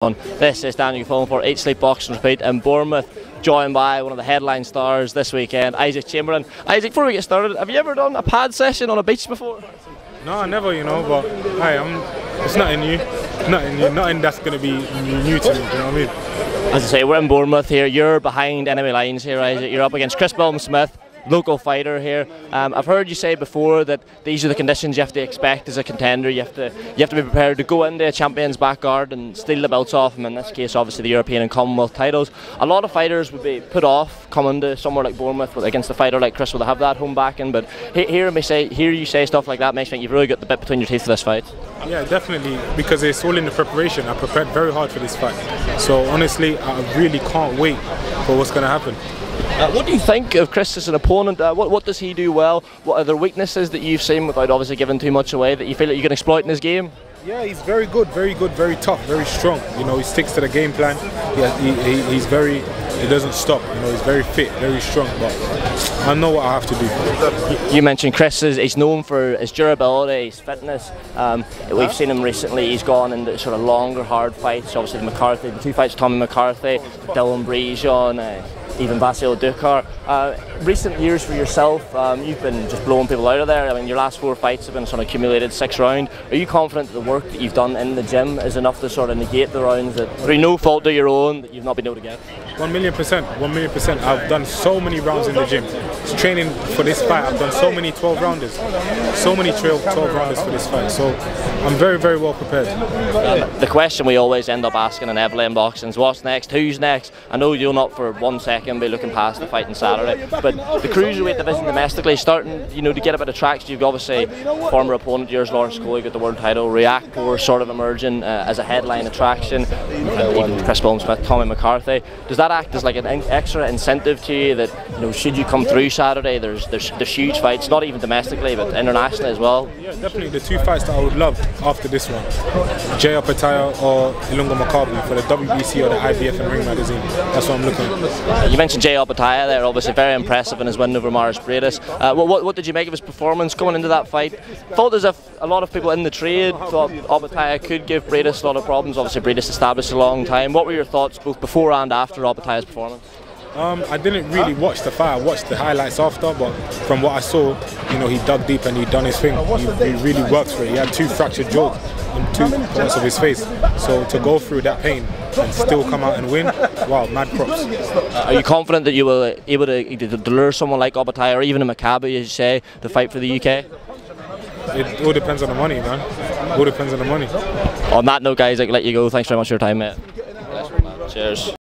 This is Daniel Phone for Eat Sleep Boxing Repeat in Bournemouth, joined by one of the headline stars this weekend, Isaac Chamberlain. Isaac, before we get started, have you ever done a pad session on a beach before? No, never, but it's nothing new. Nothing that's going to be new to me, do you know what I mean? As I say, we're in Bournemouth here. You're behind enemy lines here, Isaac. You're up against Chris Billam-Smith, local fighter here. I've heard you say before that these are the conditions you have to expect as a contender. You have to be prepared to go into a champion's backguard and steal the belts off him. In this case, obviously the European and Commonwealth titles. A lot of fighters would be put off coming to somewhere like Bournemouth against a fighter like Chris will have that home backing. But hear you say stuff like that makes me think you've really got the bit between your teeth for this fight. Yeah, definitely, because it's all in the preparation. I prepared very hard for this fight. So honestly, I really can't wait for what's going to happen. What do you think of Chris as an opponent? What does he do well? What are the weaknesses that you've seen, without obviously giving too much away, that you feel that you can exploit in his game? Yeah, he's very good, very tough, very strong. He sticks to the game plan. He doesn't stop. He's very fit, very strong. But I know what I have to do. You mentioned Chris he's known for his durability, his fitness. We've seen him recently. He's gone into sort of longer, hard fights. Obviously, the two fights, Tommy McCarthy, Dylan Brejon, even Vasil Dukar. Recent years for yourself, you've been just blowing people out of there. I mean, your last 4 fights have been sort of accumulated 6 rounds. Are you confident that the work that you've done in the gym is enough to sort of negate the rounds that, through no fault of your own, that you've not been able to get? 1,000,000%, 1,000,000%. I've done so many rounds in the gym. It's training for this fight. I've done so many 12 rounders, so many 12 rounders for this fight. So I'm very well prepared. The question we always end up asking inevitably in boxing is what's next, who's next? I know you'll not for 1 second be looking past the fight on Saturday, but the Cruiserweight division domestically is starting, to get a bit of traction. You've obviously former opponent of yours, Lawrence Cole, got the world title. Reactor sort of emerging as a headline attraction. Even Chris Billam-Smith, Tommy McCarthy. Does that act as like an extra incentive to you that should you come through Saturday, there's huge fights, not even domestically but internationally as well? Yeah, definitely the 2 fights that I would love after this one, Jay Opataya or Ilunga Makabu for the WBC or the IBF and Ring Magazine. That's what I'm looking at. You mentioned Jay Opataya there, obviously very impressive in his win over Maris Bradis. What did you make of his performance going into that fight? Felt as if a lot of people in the trade thought Opataya could give Bradis a lot of problems. Obviously Bradis established a long time. What were your thoughts both before and after Opataya's performance? I didn't really watch the fight. I watched the highlights after, but from what I saw, he dug deep and he done his thing. He really worked for it. He had 2 fractured jaws in 2 parts of his face. So to go through that pain and still come out and win, wow, mad props. Are you confident that you will be able to lure someone like Opataya or even a Maccabi, as you say, to fight for the UK? It all depends on the money, man. It all depends on the money. On that note, guys, I can let you go. Thanks very much for your time, mate. Cheers.